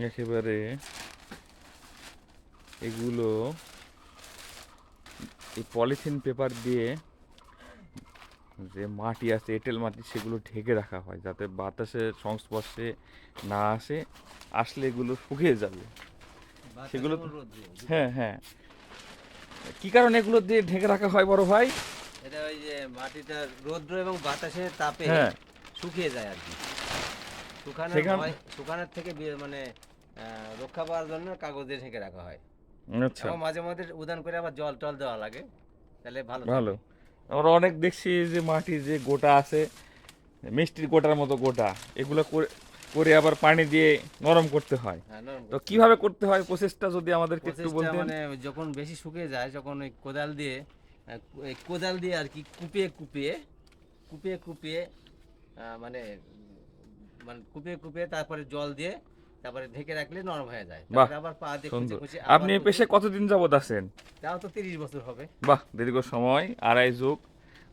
একেবারে এগুলো এই পলিথিন পেপার দিয়ে যে মাটি আছে এঁটেল মাটি সেগুলো ঢেকে রাখা হয় যাতে বাতাসের সংস্পর্শে না আসে, আসলে এগুলো শুকিয়ে যাবে সেগুলো। হ্যাঁ হ্যাঁ, কি কারণে এগুলো দিয়ে ঢেকে রাখা হয় বড় ভাই? এটা ওই যে মাটিটা রৌদ্র এবং বাতাসের তাপে হ্যাঁ, শুকিয়ে যায় আর কি। সেখান শুকানোর থেকে মানে রক্ষা পাওয়ার জন্য কাগজ দিয়ে ঢেকে রাখা হয়। আচ্ছা, এবং মাঝে মধ্যে উদান করে আবার জল টল দেওয়া লাগে, তাহলে ভালো ভালো। থাকে। আমরা অনেক দেখছি যে মাটির যে গোটা আছে, মিষ্টির গোটার মতো গোটা, এগুলো করে করে আবার পানি দিয়ে নরম করতে হয়। হ্যাঁ, নরম তো করতে হয়। কিভাবে করতে হয় প্রসেসটা যদি আমাদেরকে একটু প্রসেসটা বলতেন। মানে যখন বেশি শুকিয়ে যায়, যখন ওই কোদাল দিয়ে এই কোদাল দিয়ে আর কি কুপিয়ে কুপিয়ে কুপিয়ে কুপিয়ে মানে মানে কুপিয়ে কুপিয়ে তারপরে জল দিয়ে তারপরে ঢেকে রাখলে নরম হয়ে যায়, বাহ, তারপরে আবার পা দিয়ে খুঁচে সুন্দর। খুঁচে আপনি আবার এই পেশায় কতদিন যাবত আছেন? তাও তো 30 বছর হবে। বাহ, দীর্ঘ সময়, আড়াই যুগ।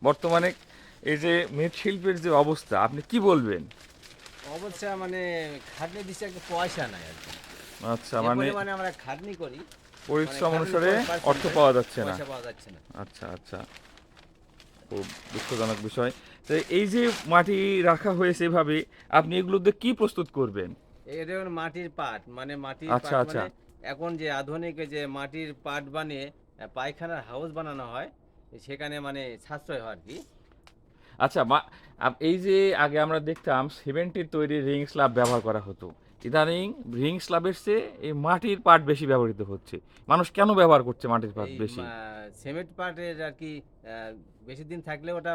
বর্তমানে এই যে মৃৎশিল্পের যে অবস্থা, আপনি কি বলবেন? অবস্থা মানে খাটনি দিচ্ছে, একটা পয়সা নাই আর কি। আচ্ছা, যে মানে পরিমাণে আমরা খাটনি করি, মানে পরিশ্রম খাটনি অনুসারে করে অর্থ পাওয়া যাচ্ছে না। পয়সা পাওয়া যাচ্ছে না। আচ্ছা আচ্ছা, খুব দুঃখজনক বিষয়। তো এই যে মাটি রাখা হয়েছে এভাবে, আপনি এগুলো দিয়ে কি প্রস্তুত করবেন? এটা হলো মাটির পাট, মানে মাটির আচ্ছা পাট আচ্ছা, মানে এখন যে আধুনিক যে মাটির পাট বানিয়ে পায়খানার হাউস বানানো হয়, সেখানে মানে সাশ্রয় হয় আর কি। আচ্ছা। এই যে আগে আমরা দেখতাম সিমেন্টের তৈরি রিং স্ল্যাব ব্যবহার করা হতো, ইদানিং রিং স্ল্যাবের চেয়ে এই মাটির পাট বেশি ব্যবহৃত হচ্ছে। মানুষ কেন ব্যবহার করছে মাটির পাট এই বেশি? সিমেন্ট পাটের আর কি বেশি দিন থাকলে ওটা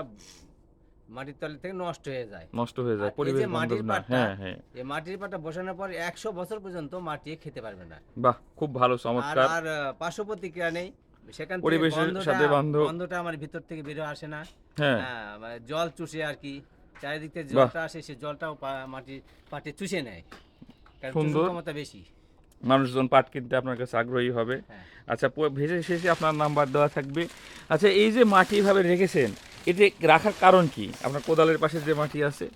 মাটির তলে থেকে নষ্ট হয়ে যায়। নষ্ট হয়ে আর যায়, এই পরিবেশ যে বান্ধব মাটির না। পাটটা, হ্যাঁ হ্যাঁ, এই মাটির পাটটা বসানোর পর 100 বছর পর্যন্ত মাটি খেতে পারবে না। বাহ, খুব ভালো, আর চমৎকার। আর পার্শ্ব প্রতিক্রিয়া নেই, সেখান থেকে পরিবেশের গন্ধটা সাথে বান্ধব। গন্ধটা আমার ভিতর থেকে বেরো আসে না। হ্যাঁ, হ্যাঁ, মানে জল চুষে আর কি, চারিদিক থেকে বাহ, জলটা আসে, সে জলটাও মাটির পাটে চুষে নেয়, কারণ চুষণ সুন্দর। ক্ষমতা বেশি। মানুষজন পাট কিনতে আপনার কাছে আগ্রহী হবে। হ্যাঁ, আচ্ছা, ভেজে শেষে আপনার নাম্বার দেওয়া থাকবে। আচ্ছা, এই যে মাটি এভাবে রেখেছেন, এটি রাখার কারণ কি? আপনার কোদালের পাশে যে মাটি আছে,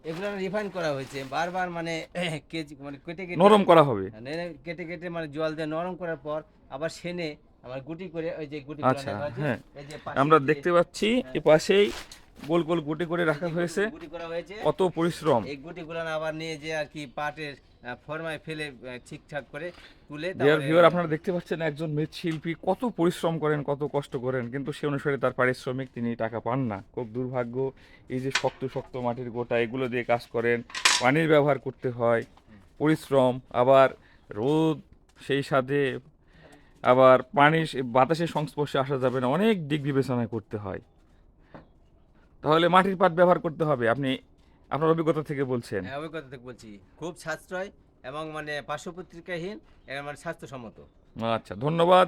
এগুলো রিফাইন করা হয়েছে বারবার, মানে কেজি মানে কেটে কেটে নরম করা হবে। কেটে কেটে মানে জল দিয়ে নরম করার পর আবার সেনে আবার গুটি করে, ওই যে গুটিগুলো আচ্ছা, দেখা যাচ্ছে, হ্যাঁ, এই যে পাশে আমরা যে দেখতে পাচ্ছি এ পাশেই গোল গোল গুটি করে এই রাখা যে হয়েছে। গুটি করা হয়েছে, কত পরিশ্রম! এই গুটিগুলো আবার নিয়ে যে আর কি পাটের ফরমায় ফেলে ঠিকঠাক করে তুলে ডিয়ার তারপরে ভিউয়ার, আপনারা দেখতে পাচ্ছেন একজন মৃৎশিল্পী কত পরিশ্রম করেন, কত কষ্ট করেন, কিন্তু সে অনুসারে তার পারিশ্রমিক তিনি টাকা পান না। খুব দুর্ভাগ্য। এই যে শক্ত শক্ত মাটির গোটা, এগুলো দিয়ে কাজ করেন, পানির ব্যবহার করতে হয়, পরিশ্রম, আবার রোদ, সেই সাথে আবার পানি, বাতাসের সংস্পর্শে আসা যাবে না, অনেক দিক বিবেচনা করতে হয়। তাহলে মাটির পাত ব্যবহার করতে হবে, আপনি আপনার অভিজ্ঞতা থেকে বলছেন। হ্যাঁ, অভিজ্ঞতা থেকে বলছি, খুব সাশ্রয় এবং মানে পার্শ্ব প্রতিক্রিয়াহীন, মানে স্বাস্থ্যসম্মত। আচ্ছা, ধন্যবাদ।